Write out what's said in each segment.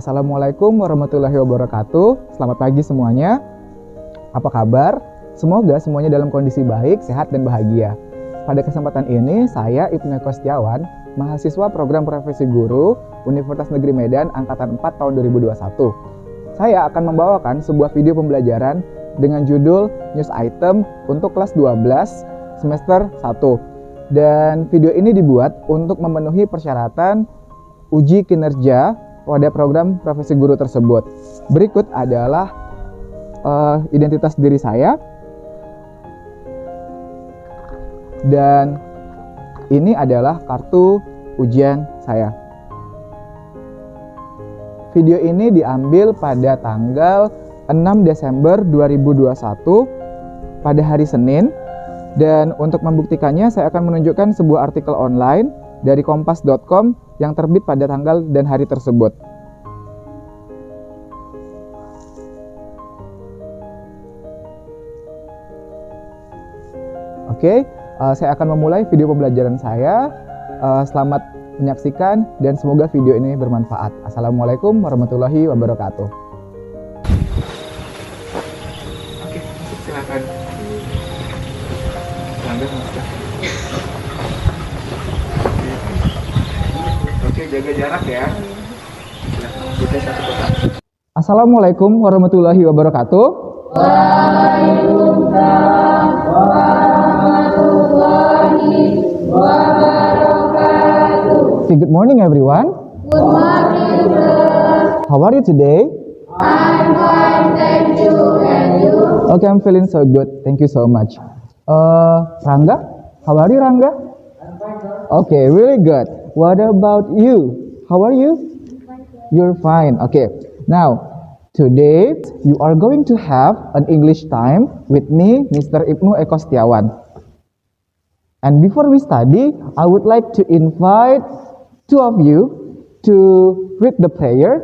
Assalamualaikum warahmatullahi wabarakatuh. Selamat pagi semuanya. Apa kabar? Semoga semuanya dalam kondisi baik, sehat, dan bahagia. Pada kesempatan ini, saya Ibnu Eko Setiawan, mahasiswa program profesi guru Universitas Negeri Medan Angkatan 4 tahun 2021. Saya akan membawakan sebuah video pembelajaran dengan judul News Item untuk kelas 12 semester 1. Dan video ini dibuat untuk memenuhi persyaratan uji kinerja pada program profesi guru tersebut. Berikut adalah identitas diri saya. Dan ini adalah kartu ujian saya. Video ini diambil pada tanggal 6 Desember 2021 pada hari Senin. Dan untuk membuktikannya, saya akan menunjukkan sebuah artikel online dari kompas.com yang terbit pada tanggal dan hari tersebut. Oke, saya akan memulai video pembelajaran saya. Selamat menyaksikan dan semoga video ini bermanfaat. Assalamualaikum warahmatullahi wabarakatuh. Oke, masuk silakan. Oke, jaga jarak ya. Assalamualaikum warahmatullahi wabarakatuh. Waalaikumsalam warahmatullahi wabarakatuh. Good morning, everyone. Good morning, sir. How are you today? I'm fine, thank you. And you? Okay, I'm feeling so good. Thank you so much. Rangga, how are you, Rangga? I'm fine, sir. Okay, really good. What about you? How are you? You're fine. Okay. Now, today you are going to have an English time with me, Mr. Ibnu Eko Setiawan. And before we study, I would like to invite two of you to read the prayer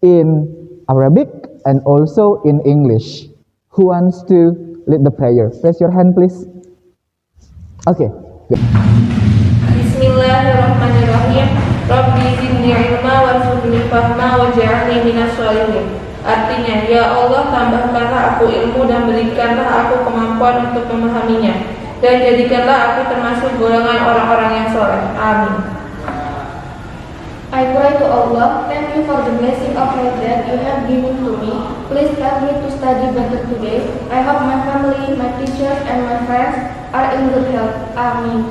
in Arabic and also in English. Who wants to lead the prayer? Raise your hand, please. Okay. Good. Bismillahirrahmanirrahim. Rabbi zidni ilma warzuqni fahma waj'alni minas sholihin. Artinya, ya Allah, tambahkanlah aku ilmu dan berikanlah aku kemampuan untuk memahaminya, dan jadikanlah aku termasuk golongan orang-orang yang soleh. Amin. I pray to Allah, thank you for the blessing of health that you have given to me. Please help me to study better today. I hope my family, my teachers, and my friends are in good health. Amin.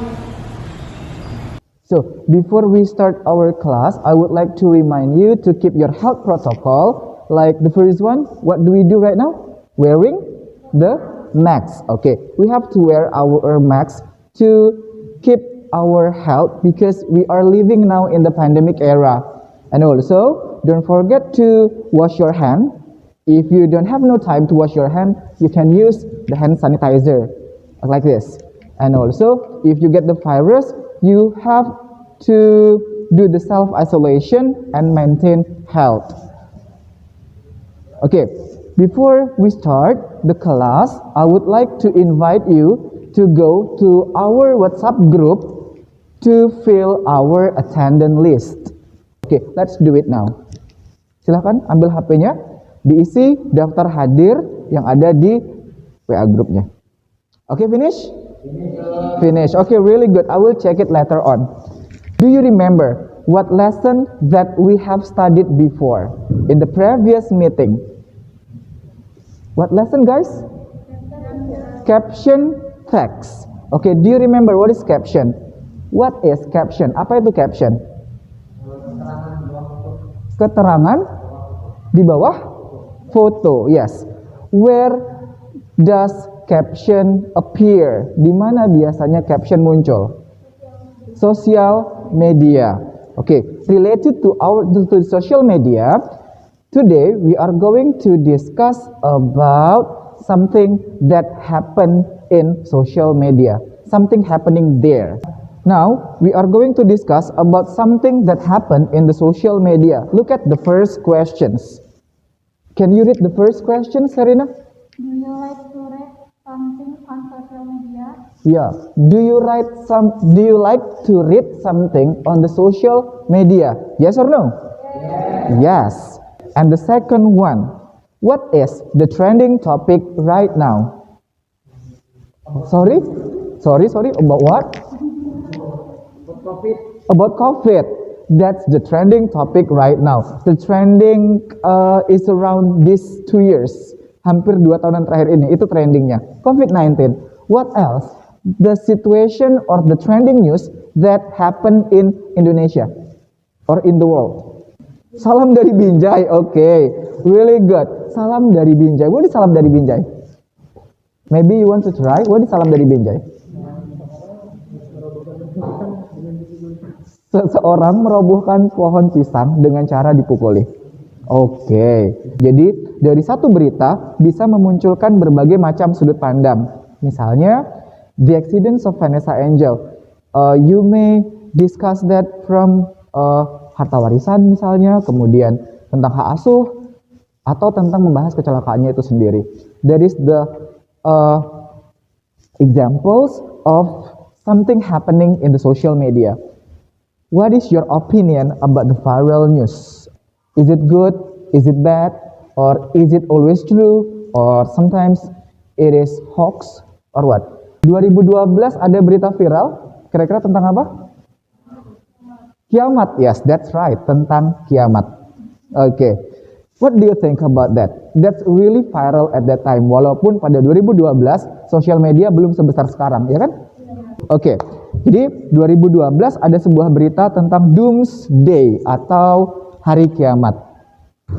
So, before we start our class, I would like to remind you to keep your health protocol. Like the first one, what do we do right now? Wearing the mask. Okay, we have to wear our mask to keep our health because we are living now in the pandemic era. And also, don't forget to wash your hand. If you don't have no time to wash your hand, you can use the hand sanitizer like this. And also, if you get the virus, you have to do the self-isolation and maintain health. Okay, before we start the class, I would like to invite you to go to our WhatsApp group to fill our attendance list. Okay, let's do it now. Silahkan ambil HP-nya, diisi daftar hadir yang ada di WA grupnya. Okay, finish? Finish. Okay, really good. I will check it later on. Do you remember what lesson that we have studied before in the previous meeting? What lesson, guys? Caption text. Okay, do you remember what is caption? What is caption? Apa itu caption? Keterangan di bawah foto. Yes. Where does caption appear? Di mana biasanya caption muncul? Social media. Okay, related to social media, today we are going to discuss about something that happened in social media, something happening there. Now, we are going to discuss about something that happened in the social media. Look at the first questions. Can you read the first question, Serena? Do you like to read something on social media? Yeah. Do you like to read something on the social media? Yes or no? Yes. Yes. And the second one, what is the trending topic right now? Sorry, about what? About COVID. That's the trending topic right now. The trending is around these 2 years. Hampir 2 tahunan terakhir ini, itu trendingnya. COVID-19. What else? The situation or the trending news that happened in Indonesia or in the world. Salam dari Binjai, okay, really good. Salam dari Binjai. What is salam dari Binjai? Maybe you want to try. What is salam dari Binjai? Seseorang merobohkan pohon pisang dengan cara dipukuli. Oke, jadi dari satu berita bisa memunculkan berbagai macam sudut pandang. Misalnya, the accidents of Vanessa Angel. You may discuss that from harta warisan misalnya, kemudian tentang hak asuh, atau tentang membahas kecelakaannya itu sendiri. That is the examples of something happening in the social media. What is your opinion about the viral news? Is it good? Is it bad? Or is it always true? Or sometimes it is hoax? Or what? 2012 ada berita viral, kira-kira tentang apa? Kiamat, yes, that's right, tentang kiamat. Okay, what do you think about that? That's really viral at that time, walaupun pada 2012 sosial media belum sebesar sekarang, ya kan? Oke, jadi 2012 ada sebuah berita tentang doomsday atau hari kiamat.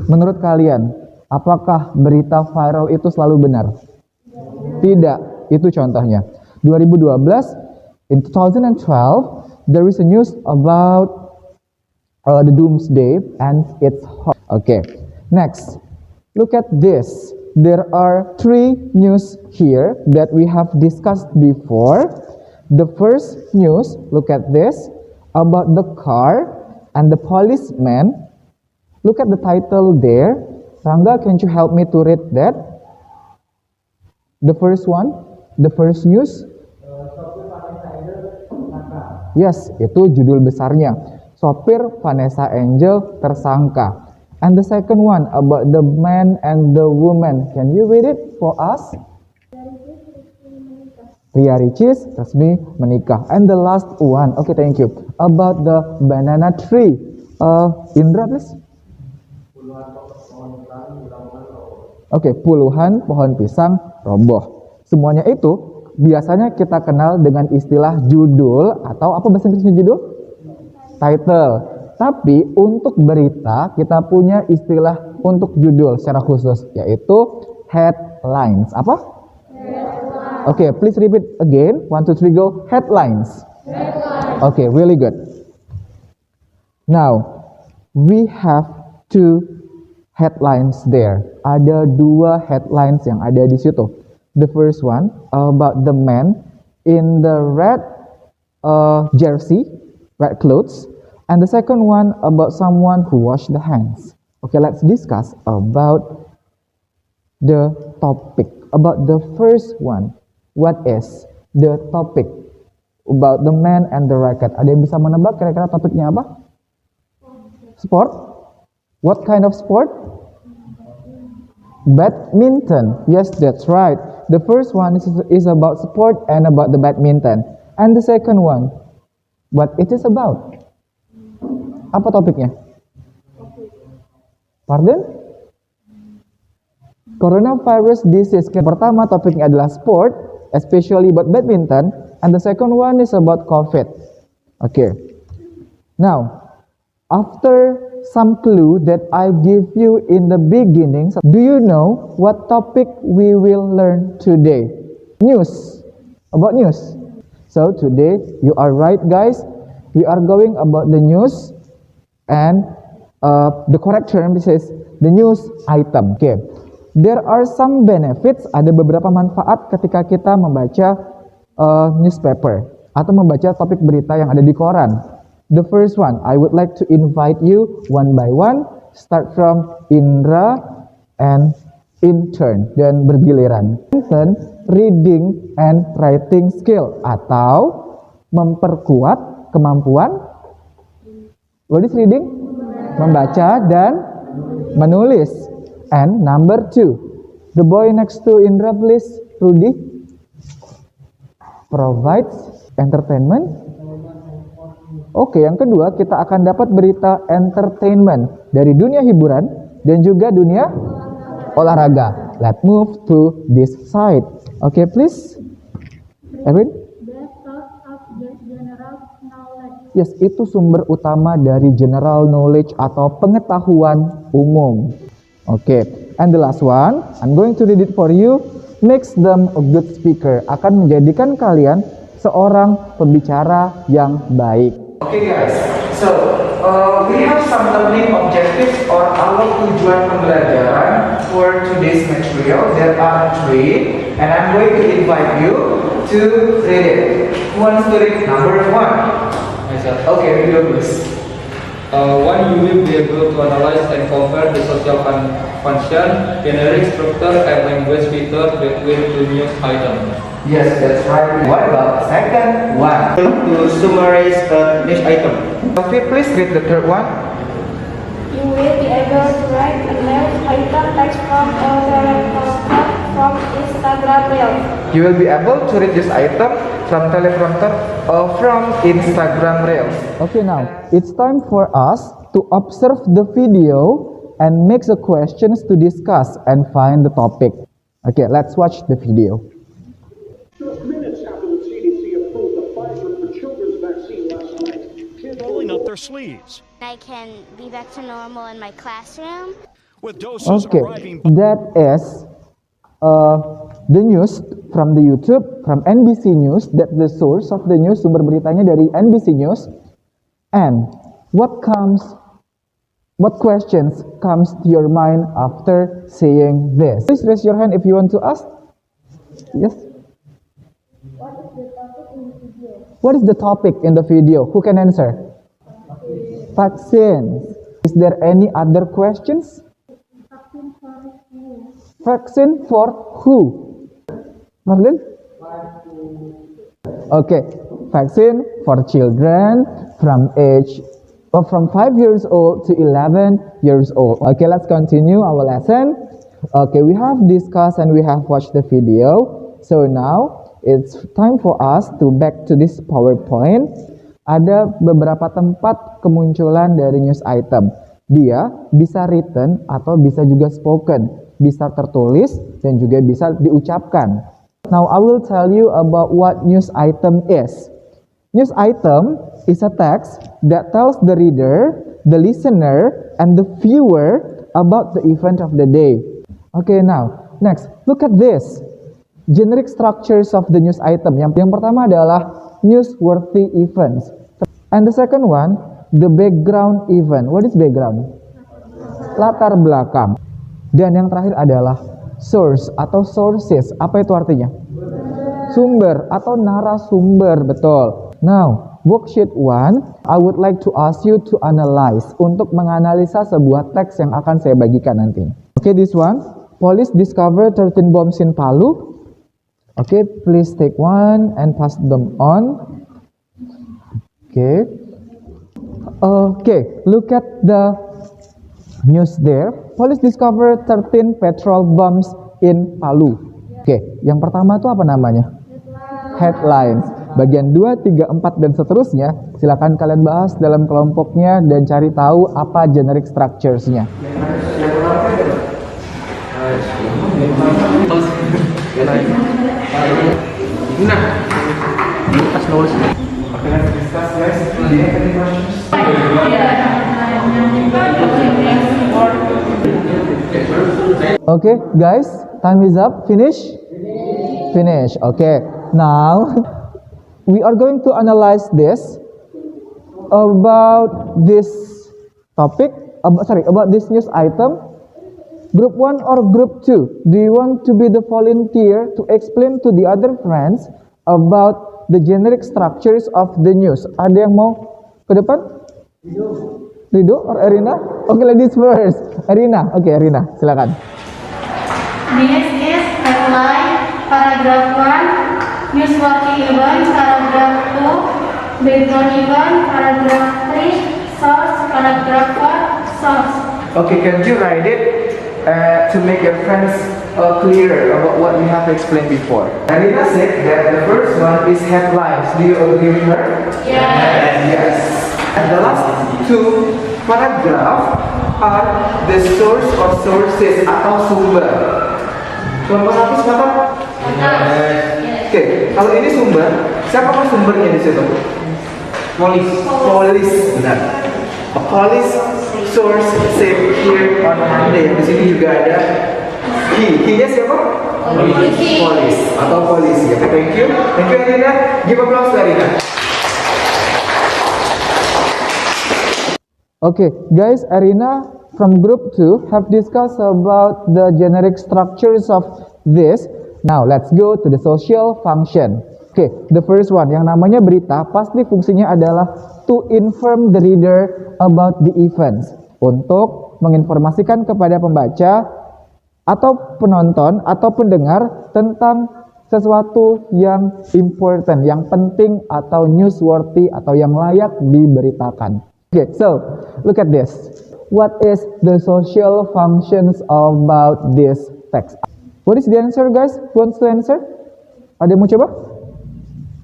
Menurut kalian, apakah berita viral itu selalu benar? Tidak, itu contohnya. 2012, in 2012, there is a news about the doomsday and it's hot. Okay, next, look at this. There are 3 news here that we have discussed before. The first news, look at this, about the car and the policeman. Look at the title there. Rangga, can you help me to read that? The first one, the first news. Yes, itu judul besarnya. Sopir Vanessa Angel tersangka. And the second one, about the man and the woman. Can you read it for us? Ria Ricis resmi menikah. And the last one, okay, thank you. About the banana tree. Indra, please. Oke, puluhan pohon pisang roboh. Semuanya itu biasanya kita kenal dengan istilah judul atau apa bahasa Inggrisnya judul? Title. Tapi untuk berita kita punya istilah untuk judul secara khusus, yaitu headlines. Apa? Okay, please repeat again. 1, 2, 3, go. Headlines. Okay, really good. Now, we have 2 headlines there. Ada 2 headlines yang ada di situ. The first one about the man in the red jersey, red clothes, and the second one about someone who washed the hands. Okay, let's discuss about the topic. About the first one. What is the topic about the man and the racket? Ada yang bisa menebak kira-kira topiknya apa? Sport? What kind of sport? Badminton. Yes, that's right. The first one is about sport and about the badminton. And the second one, what it is about? Apa topiknya? Pardon? Coronavirus disease. Pertama topiknya adalah sport, especially about badminton, and the second one is about COVID. Okay. Now, after some clue that I give you in the beginning, do you know what topic we will learn today? News. About news. So today, you are right, guys. We are going about the news, and the correct term is the news item. Okay. There are some benefits, ada beberapa manfaat ketika kita membaca newspaper atau membaca topik berita yang ada di koran. The first one, I would like to invite you one by one, start from Indra and in turn, dan bergiliran. Reading and writing skill atau memperkuat kemampuan. What is reading? Membaca dan menulis. And number 2, the boy next to Indra, please, Rudy. Provides entertainment. Oke, yang kedua kita akan dapat berita entertainment dari dunia hiburan dan juga dunia olahraga. Let's move to this side. Oke, please. Erwin? Yes, itu sumber utama dari general knowledge atau pengetahuan umum. Oke, and the last one, I'm going to read it for you. Makes them a good speaker. Akan menjadikan kalian seorang pembicara yang baik. Okay guys, so we have some learning objectives or our tujuan pembelajaran for today's material. There are 3, and I'm going to invite you to read it. Who wants to read number 1? Myself. Okay, you please. One, you will be able to analyze and compare the social function, generic structure, and language feature between the news items. Yes, that's right. What about the second one? To summarize the news item. Okay, please read the third one. You will be able to write a news item text from a teleprompter from Instagram Reels. You will be able to read this item from teleprompter or from Instagram Reels. Okay, now it's time for us to observe the video and make the questions to discuss and find the topic. Okay, let's watch the video. Just minutes after the CDC approved the Pfizer for Children's vaccine last night, kids Rolling up their sleeves. I can be back to normal in my classroom. With doses Okay, arriving that is the news from the YouTube, from NBC News. That's the source of the news. Sumber beritanya dari NBC News. And what questions comes to your mind after seeing this? Please raise your hand if you want to ask. Yes. What is the topic in the video? Who can answer? Vaccines. Is there any other questions? Vaccine for who? Marlin? Okay, vaccine for children from 5 years old to 11 years old. Okay, let's continue our lesson. Okay, we have discussed and we have watched the video. So now it's time for us to back to this PowerPoint. Ada beberapa tempat kemunculan dari news item. Dia bisa written atau bisa juga spoken, bisa tertulis dan juga bisa diucapkan. Now I will tell you about what news item is. News item is a text that tells the reader, the listener, and the viewer about the event of the day. Okay, now next, look at this. Generic structures of the news item. Yang pertama adalah newsworthy events. And the second one, the background event. What is background? Latar belakang. Dan yang terakhir adalah source atau sources. Apa itu artinya? Sumber atau narasumber, betul. Now, worksheet 1, I would like to ask you to analyze, untuk menganalisa sebuah teks yang akan saya bagikan nanti. Okay, this one. Police discover 13 bombs in Palu. Okay, please take one and pass them on. Okay. Okay, look at the news there. Police discover 13 petrol bombs in Palu. Oke, yang pertama itu apa namanya? Headlines. Bagian 2, 3, 4, dan seterusnya, silakan kalian bahas dalam kelompoknya dan cari tahu apa generic structures-nya. Nah, di atas nulis. Okay, let's discuss guys. Do you have any questions? Okay, guys, time is up. Finish? Finish. Okay, now we are going to analyze this about this topic, about this news item. Group 1 or group 2? Do you want to be the volunteer to explain to the other friends about the generic structures of the news? Ada yang mau ke depan? Rido or Erina? Okay, ladies first. Erina. Okay, Erina, silakan. News is headline, paragraph 1, newsworthy event, paragraph 2, background event, paragraph 3, source, paragraph 4, source. Okay, can you write it to make your friends clearer about what we have explained before? Arina said that the first one is headlines. Do you agree with her? Yes. And the last two paragraph are the source or sources atau sumber. Kelompok satu sepakat? Oke, kalau ini sumber, siapakah sumbernya di situ? Polis, benar. A police source said here on Monday. Di sini juga ada he-nya siapa? Polis atau polisi. Okay, thank you Arina. Give applause to Arina. Okay, guys, Arina from group 2 have discussed about the generic structures of this. Now, let's go to the social function. Okay, the first one, yang namanya berita, pasti fungsinya adalah to inform the reader about the events. Untuk menginformasikan kepada pembaca atau penonton atau pendengar tentang sesuatu yang important, yang penting atau newsworthy atau yang layak diberitakan. Okay, so look at this. What is the social functions about this text? What is the answer, guys? Who wants to answer? Ada yang mau coba?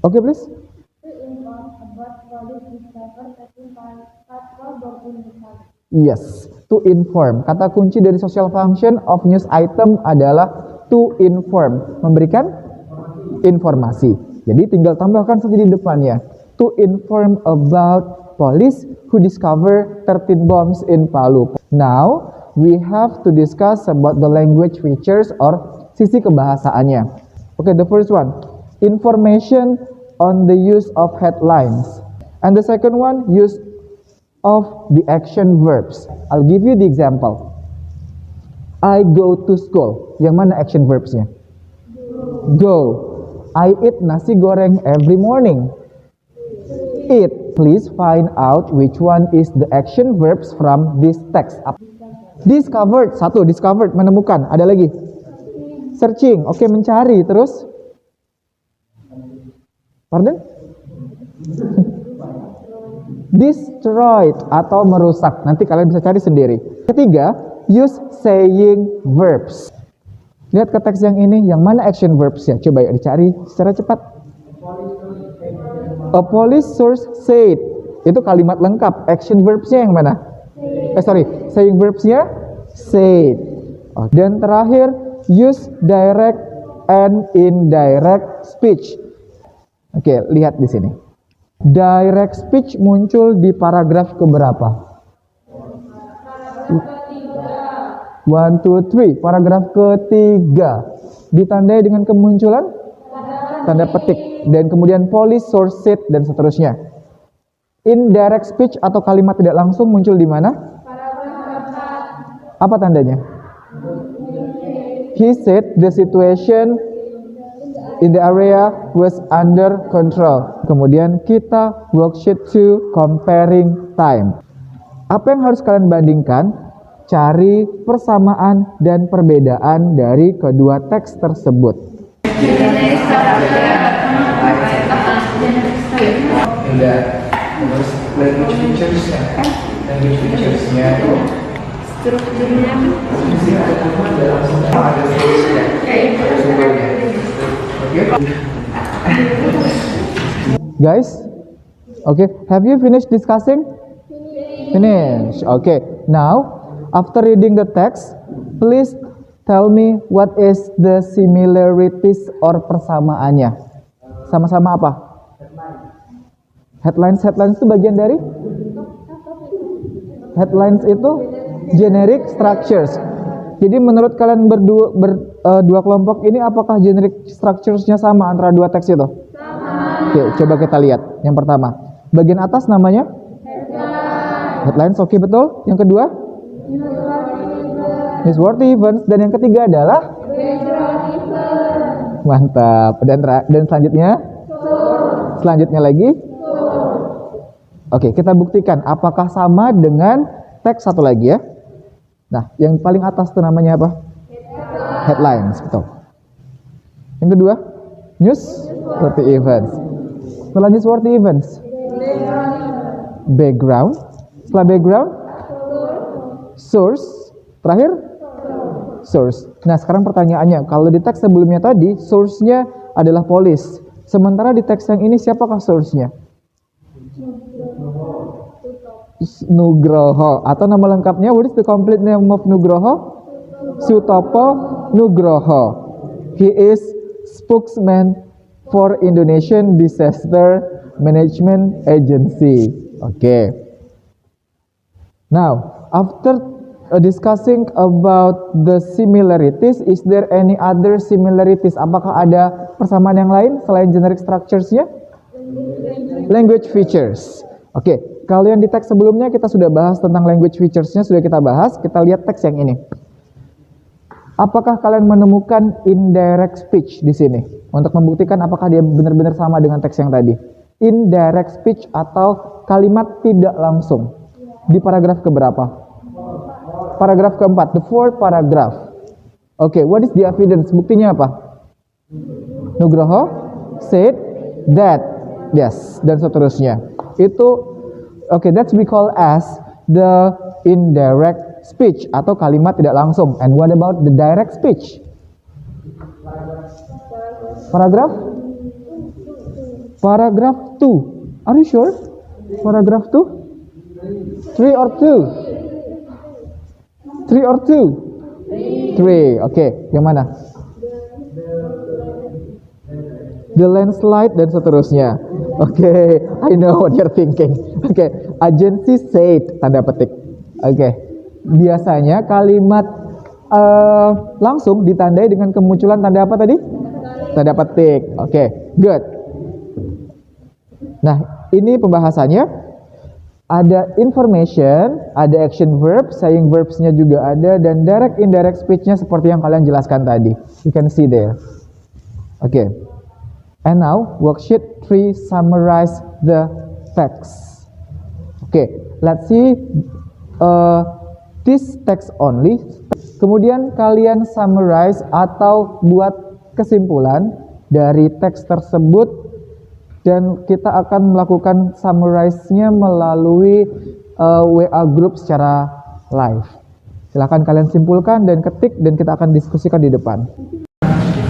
Okay, please. Yes, to inform. Kata kunci dari social function of news item adalah to inform, memberikan informasi. Jadi tinggal tambahkan saja di depannya. To inform about police who discover 13 bombs in Palu. Now, we have to discuss about the language features or sisi kebahasaannya. Okay, the first one, information on the use of headlines. And the second one, use of the action verbs. I'll give you the example. I go to school. Yang mana action verbsnya? Go. I eat nasi goreng every morning. Eat. Please find out which one is the action verbs from this text. Discovered. Satu, discovered, menemukan. Ada lagi? Searching. Oke, mencari. Terus? Pardon? Destroyed atau merusak. Nanti kalian bisa cari sendiri. Ketiga, use saying verbs. Lihat ke teks yang ini, yang mana action verbs ya? Coba ya dicari secara cepat. A police source said. Itu kalimat lengkap. Action verbsnya yang mana? Saying verbsnya said. Dan terakhir, use direct and indirect speech. Oke, lihat di sini. Direct speech muncul di paragraf keberapa? 1, 2, 3. Paragraf ketiga. Ditandai dengan kemunculan tanda petik. Dan kemudian police source said dan seterusnya. Indirect speech atau kalimat tidak langsung muncul di mana? Apa tandanya? He said the situation in the area was under control. Kemudian kita worksheet 2 comparing time. Apa yang harus kalian bandingkan? Cari persamaan dan perbedaan dari kedua teks tersebut. Language features-nya. Language features-nya itu Strukturnya ada source-nya. Sumbernya. Guys, okay, have you finished discussing? Finish. Okay, now after reading the text, please tell me what is the similarities or persamaannya. Sama-sama apa? Headlines itu bagian dari? Headlines itu generic structures. Jadi menurut kalian dua kelompok ini apakah generic structures-nya sama antara dua teks itu? Sama. Oke, coba kita lihat. Yang pertama, bagian atas namanya? Headlines, oke, betul. Yang kedua? Newsworthy events. Dan yang ketiga adalah? Mantap. Dan selanjutnya? Selanjutnya lagi? Oke, kita buktikan apakah sama dengan teks satu lagi ya. Nah, yang paling atas itu namanya apa? Headlines, betul. Yang kedua, newsworthy events. Setelah newsworthy events, background. Setelah background, Source. Terakhir? Source. Nah, sekarang pertanyaannya, kalau di teks sebelumnya tadi, source-nya adalah police. Sementara di teks yang ini, siapakah source-nya? Nugroho. Atau nama lengkapnya, what is the complete name of Nugroho? Sutopo Nugroho. He is spokesman for Indonesian Disaster Management Agency. Okay. Now, after discussing about the similarities, is there any other similarities? Apakah ada persamaan yang lain selain generic structures-nya? Language features. Oke, kalau yang di teks sebelumnya kita sudah bahas tentang language features-nya, sudah kita bahas. Kita lihat teks yang ini. Apakah kalian menemukan indirect speech di sini? Untuk membuktikan apakah dia benar-benar sama dengan teks yang tadi. Indirect speech atau kalimat tidak langsung. Di paragraf keberapa? Paragraf keempat, the fourth paragraph. Oke, what is the evidence? Buktinya apa? Nugroho said that. Yes, dan seterusnya. Itu, oke, that's we call as the indirect speech atau kalimat tidak langsung. And what about the direct speech? Paragraf? Paragraf 2. Are you sure? Paragraf 2? 3 or 2? 3 or 2? 3. Oke, yang mana? The landslide dan seterusnya. Oke, I know what you're thinking. Oke, agency said, tanda petik. Oke, biasanya kalimat langsung ditandai dengan kemunculan tanda apa tadi? Tanda petik. Oke, good. Nah, ini pembahasannya. Ada information, ada action verb, saying verbs-nya juga ada, dan direct indirect speech-nya seperti yang kalian jelaskan tadi. You can see there. Oke. And now, worksheet 3 summarize the text. Okay, let's see this text only. Kemudian kalian summarize atau buat kesimpulan dari teks tersebut, dan kita akan melakukan summarize-nya melalui WA group secara live. Silahkan kalian simpulkan dan ketik, dan kita akan diskusikan di depan.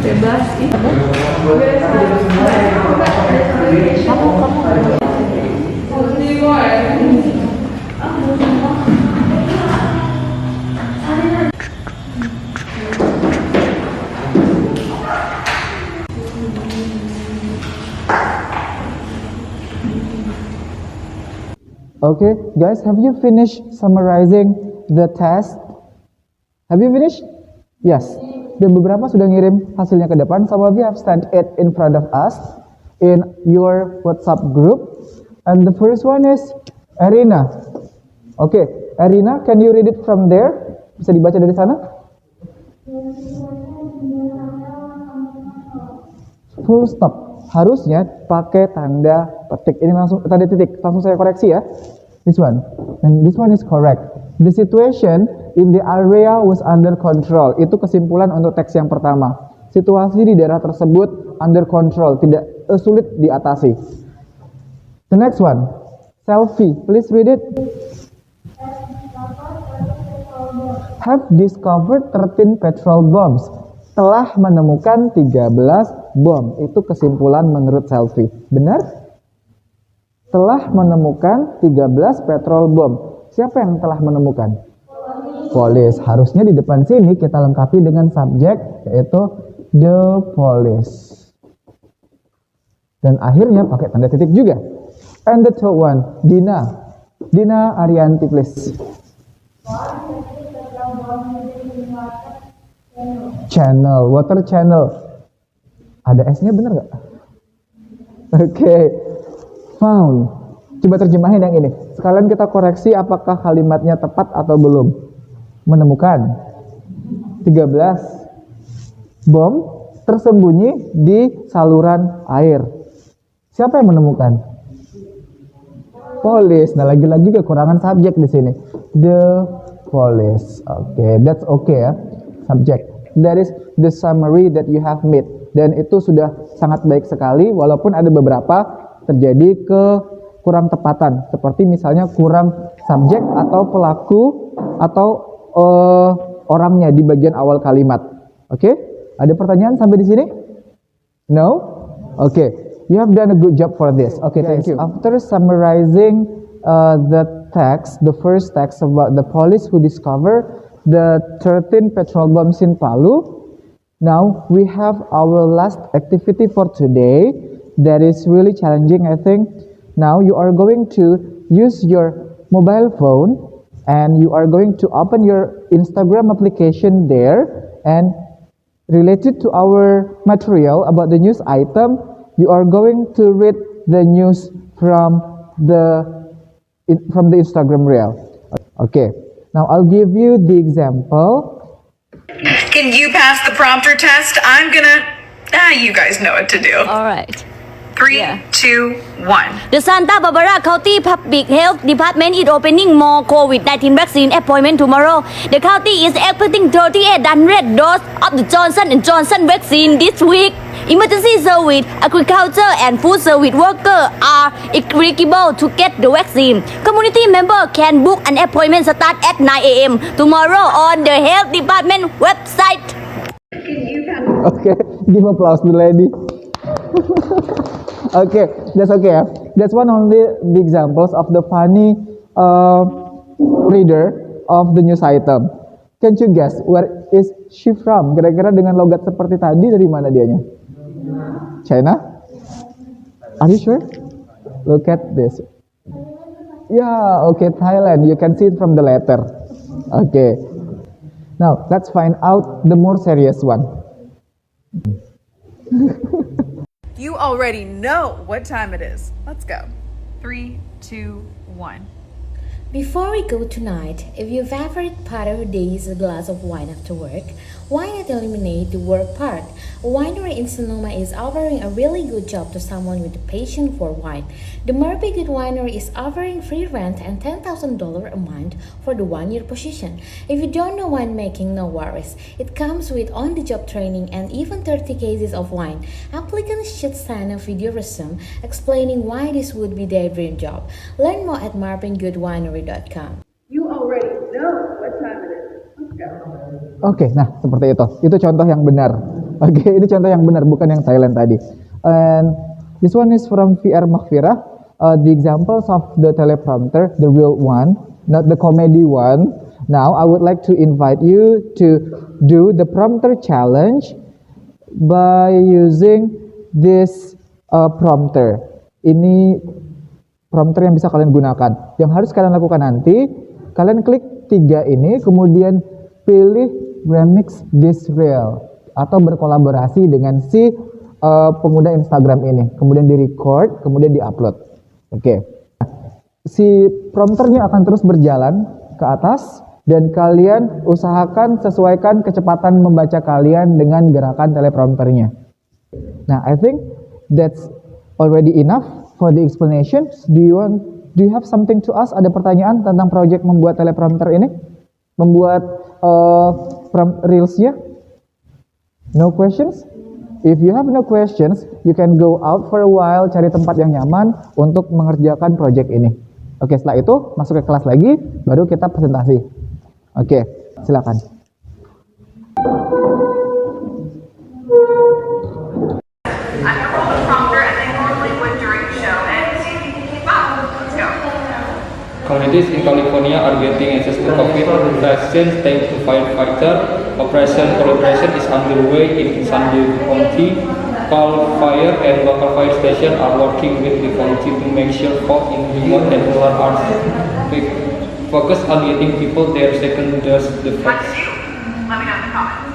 Bebas itu. Okay, guys, have you finished summarizing the test? Have you finished? Yes. Dan beberapa sudah ngirim hasilnya ke depan. Some of you have sent it in front of us in your WhatsApp group. And the first one is Erina. Okay, Erina, can you read it from there? Bisa dibaca dari sana? Full stop. Harusnya pakai tanda petik. Ini langsung tanda titik. Langsung saya koreksi ya. This one. And this one is correct. The situation in the area was under control. Itu kesimpulan untuk teks yang pertama. Situasi di daerah tersebut under control, tidak sulit diatasi. The next one, Selfie. Please read it. Have discovered 13 petrol bombs. Telah menemukan 13 bom. Itu kesimpulan menurut Selfie. Benar? Telah menemukan 13 petrol bom. Siapa yang telah menemukan? Police. Harusnya di depan sini kita lengkapi dengan subjek, yaitu the police. Dan akhirnya pakai tanda titik juga. And the third one, Dina. Dina Arianti, please. Channel, water channel. Ada S-nya bener nggak? Oke. Found. Coba terjemahin yang ini. Sekalian kita koreksi apakah kalimatnya tepat atau belum. Menemukan 13 bom tersembunyi di saluran air. Siapa yang menemukan? Police. Nah, lagi-lagi kekurangan subjek di sini. The police. Oke, that's okay ya. Subjek. That is the summary that you have made. Dan itu sudah sangat baik sekali, walaupun ada beberapa terjadi kurang tepatan, seperti misalnya kurang subjek atau pelaku atau orangnya di bagian awal kalimat. Oke? Ada pertanyaan sampai di sini? No? Oke. You have done a good job for this. Okay, thank you. After summarizing the text, the first text about the police who discovered the 13 petrol bombs in Palu, now we have our last activity for today that is really challenging, I think. Now you are going to use your mobile phone and you are going to open your Instagram application there, and related to our material about the news item, you are going to read the news from the Instagram reel. Okay, now I'll give you the example. Can you pass the prompter test? I'm gonna... you guys know what to do. All right. 3, 2, 1. The Santa Barbara County Public Health Department is opening more COVID-19 vaccine appointment tomorrow. The county is expecting 3,800 doses of the Johnson & Johnson vaccine this week. Emergency service, agriculture and food service workers are eligible to get the vaccine. Community member can book an appointment start at 9 a.m. tomorrow on the health department website. Okay, give applause to the lady. Okay, that's okay. That's one only the examples of the funny reader of the news item. Can you guess where is she from? Kira-kira dengan logat seperti tadi dari mana dianya? China? Are you sure? Look at this. Yeah, okay, Thailand. You can see it from the letter. Okay. Now, let's find out the more serious one. You already know what time it is. Let's go. 3, 2, 1. Before we go tonight, if your favorite part of the day is a glass of wine after work, why not eliminate the work part? A winery in Sonoma is offering a really good job to someone with a passion for wine. The Murphy Good Winery is offering free rent and $10,000 a month for the 1-year position. If you don't know winemaking, no worries. It comes with on-the-job training and even 30 cases of wine. Applicants should send a video resume explaining why this would be their dream job. Learn more at marvingoodwinery.com. You already know what time it is. Let's go. Oke, nah seperti itu. Itu contoh yang benar. Oke, ini contoh yang benar, bukan yang Thailand tadi. And this one is from VR Maghfirah. The examples of the teleprompter, the real one, not the comedy one. Now, I would like to invite you to do the prompter challenge by using this prompter. Ini prompter yang bisa kalian gunakan. Yang harus kalian lakukan nanti, kalian klik 3 ini, kemudian pilih remix this reel atau berkolaborasi dengan si pengguna Instagram ini, kemudian di record, kemudian di upload. Oke. Si prompternya akan terus berjalan ke atas dan kalian usahakan sesuaikan kecepatan membaca kalian dengan gerakan teleprompternya. Nah, I think that's already enough for the explanation. Do you have something to ask? Ada pertanyaan tentang project membuat teleprompter ini? Membuat reelsnya? No questions? If you have no questions, you can go out for a while, cari tempat yang nyaman untuk mengerjakan project ini. Oke, setelah itu masuk ke kelas lagi, baru kita presentasi. Oke, silakan. Communities in California are getting access to COVID vaccines thanks to firefighter. Operation Collaboration is underway in San Diego County. Cal Fire and local fire station are working with the county to make sure folk in remote and rural are focused on getting people their second dose the vaccine. Let me know in the comments.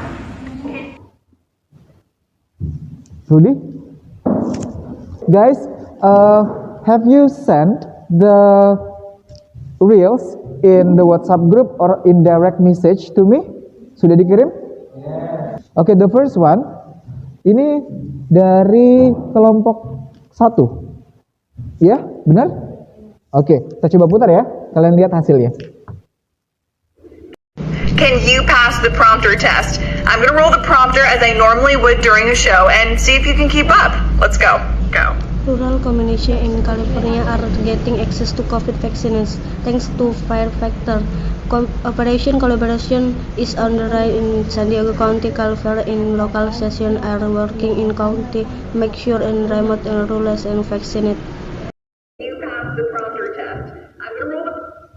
Rudy? Guys, have you sent the reels in the WhatsApp group or in direct message to me? Sudah dikirim? Oke, the first one ini dari kelompok 1. Ya, benar? Oke, kita coba putar ya. Kalian lihat hasilnya. Can you pass the prompter test? I'm going to roll the prompter as I normally would during a show and see if you can keep up. Let's go. Go. Rural communities in California are getting access to COVID vaccines thanks to Fire Factor. Operation collaboration is underway in San Diego County, California, and local stations are working in county to make sure in remote and rural and vaccinate.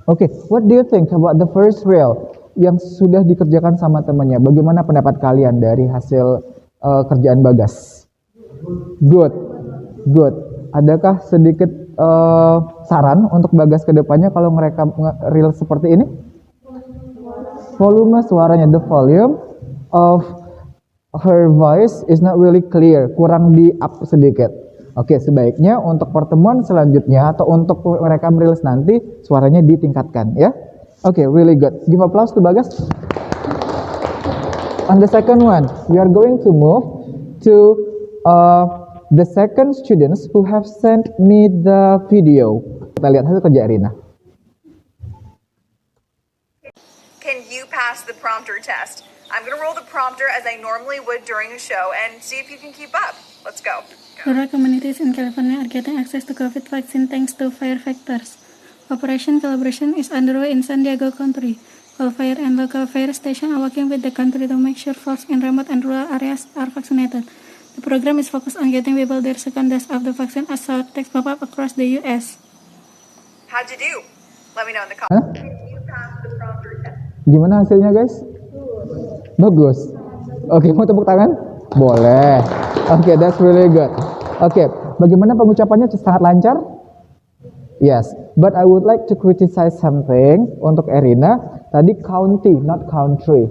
Okay, what do you think about the first reel yang sudah dikerjakan sama temannya? Bagaimana pendapat kalian dari hasil kerjaan Bagas? Good. Adakah sedikit saran untuk Bagas ke depannya kalau mereka reel seperti ini? Volume suaranya, the volume of her voice is not really clear, kurang di up sedikit. Oke, sebaiknya untuk pertemuan selanjutnya atau untuk mereka merilis nanti suaranya ditingkatkan ya. Oke, really good. Give applause to Bagas. On the second one, we are going to move to the second students who have sent me the video. Kita lihat hasil kerja Erina. Can you pass the prompter test? I'm going to roll the prompter as I normally would during a show and see if you can keep up. Let's go. Rural communities in California are getting access to COVID vaccine thanks to Fire Factors. Operation collaboration is underway in San Diego County. All fire and local fire stations are working with the country to make sure folks in remote and rural areas are vaccinated. The program is focused on getting people their second dose of the vaccine as short text pop up across the U.S. How'd you do? Let me know in the comments. Gimana hasilnya guys? Bagus. Oke, mau tepuk tangan? Boleh. Oke, that's really good. Oke, bagaimana pengucapannya? Sangat lancar? Yes, but I would like to criticize something untuk Erina. Tadi county, not country.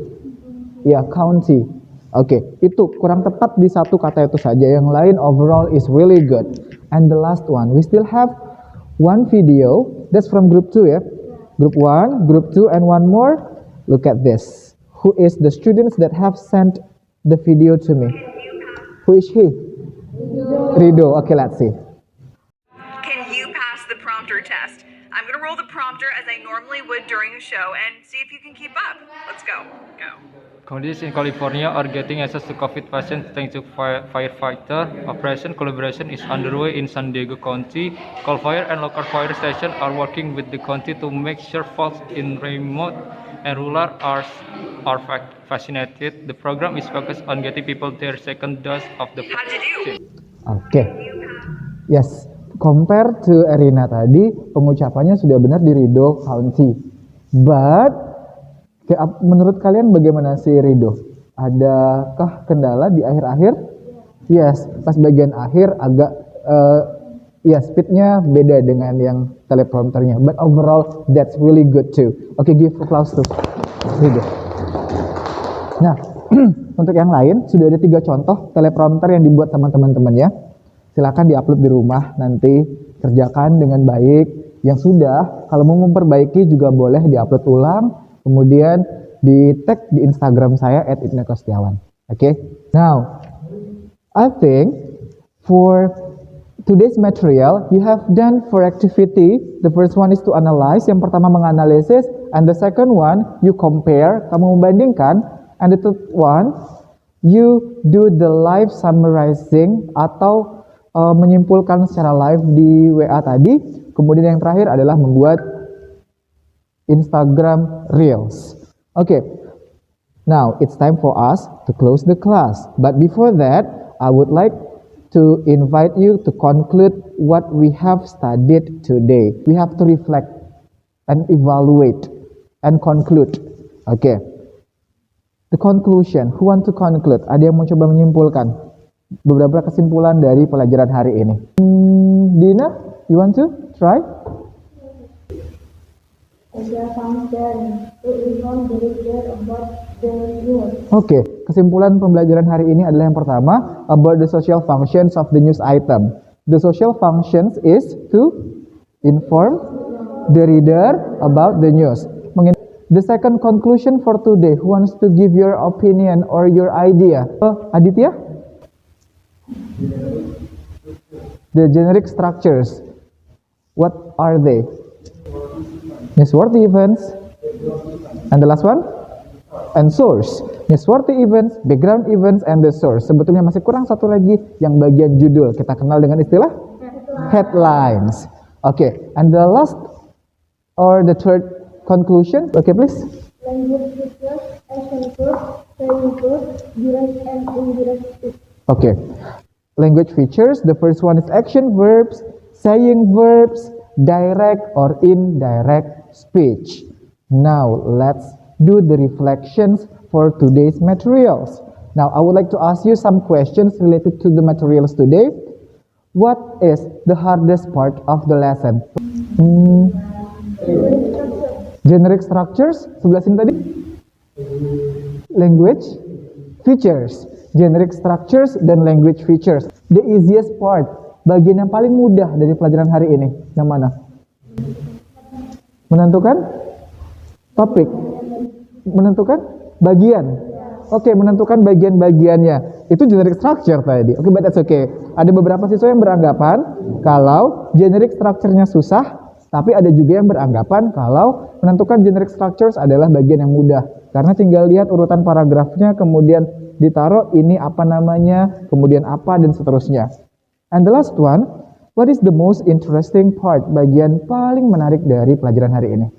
Ya, county. Oke, itu kurang tepat di satu kata itu saja. Yang lain overall is really good. And the last one, we still have one video. That's from group 2 ya. Group 1, group 2, and one more. Look at this. Who is the students that have sent the video to me? Who is he? Rido. Okay, let's see. Can you pass the prompter test? I'm going to roll the prompter as I normally would during a show and see if you can keep up. Let's go. Communities in California are getting access to COVID vaccines thanks to firefighter. Operation collaboration is underway in San Diego County. Cal Fire and local fire stations are working with the county to make sure folks in remote and rural are vaccinated. The program is focused on getting people their second dose of the vaccine. Okay. Yes. Compare to Erina tadi, pengucapannya sudah benar di Rido County. But menurut kalian bagaimana si Rido? Adakah kendala di akhir-akhir? Yes, pas bagian akhir agak speednya beda dengan yang teleprompternya. But overall that's really good too. Oke, give applause to Rido. Nah, untuk yang lain sudah ada 3 contoh teleprompter yang dibuat sama teman-teman ya. Silakan diupload di rumah nanti, kerjakan dengan baik. Yang sudah, kalau mau memperbaiki juga boleh diupload ulang, kemudian di tag di Instagram saya @ibnukostiawan. Okay? Now, I think for today's material, you have done 4 activity. The first one is to analyze. Yang pertama menganalisis, and the second one you compare, kamu membandingkan, and the third one you do the live summarizing atau menyimpulkan secara live di WA tadi. Kemudian yang terakhir adalah membuat Instagram Reels. Okay, now it's time for us to close the class. But before that, I would like to invite you to conclude what we have studied today. We have to reflect and evaluate and conclude. Okay, the conclusion. Who want to conclude? Ada yang mau coba menyimpulkan beberapa kesimpulan dari pelajaran hari ini? Dina, you want to try? Oke, kesimpulan pembelajaran hari ini adalah yang pertama, about the social functions of the news item. The social functions is to inform the reader about the news. The second conclusion for today, who wants to give your opinion or your idea? Aditya? The generic structures, what are they? Newsworthy events, and the last one? And source. Newsworthy events, background events, and the source. Sebetulnya masih kurang satu lagi yang bagian judul. Kita kenal dengan istilah Headlines. Okay, and the last or the third conclusion. Okay, please. Language features, action verbs, saying verbs, direct and indirect speech. Okay, language features. The first one is action verbs, saying verbs, direct or indirect speech. Now let's do the reflections for today's materials. Now I would like to ask you some questions related to the materials today. What is the hardest part of the lesson? Generic structures, sebelah sini tadi. Language features, generic structures dan language features. The easiest part, bagian yang paling mudah dari pelajaran hari ini, yang mana? Menentukan topik, menentukan bagian. Oke, menentukan bagian-bagiannya. Itu generic structure tadi. Oke, but that's okay. Ada beberapa siswa yang beranggapan kalau generic structure-nya susah, tapi ada juga yang beranggapan kalau menentukan generic structures adalah bagian yang mudah. Karena tinggal lihat urutan paragrafnya, kemudian ditaruh ini apa namanya, kemudian apa, dan seterusnya. And the last one, what is the most interesting part? Bagian paling menarik dari pelajaran hari ini?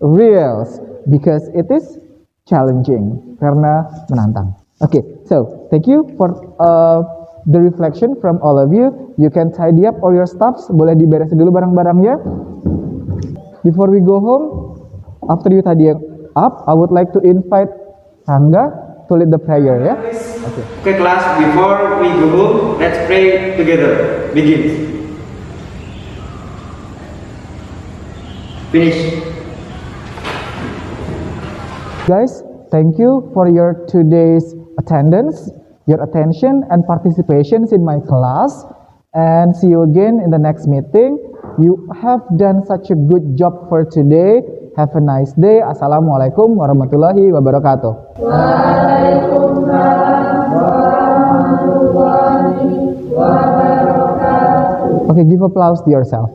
Reels, because it is challenging, karena menantang. Okay, so thank you for the reflection from all of you. You can tidy up all your stuffs. Boleh diberesin dulu barang-barangnya. Before we go home, after you tidy up, I would like to invite Rangga to lead the prayer, ya. Okay, class, before we go home, let's pray together. Begin. Finish. Guys, thank you for your today's attendance, your attention and participations in my class, and see you again in the next meeting. You have done such a good job for today. Have a nice day. Assalamualaikum warahmatullahi wabarakatuh. Waalaikumsalam warahmatullahi wabarakatuh. Okay, give applause to yourself.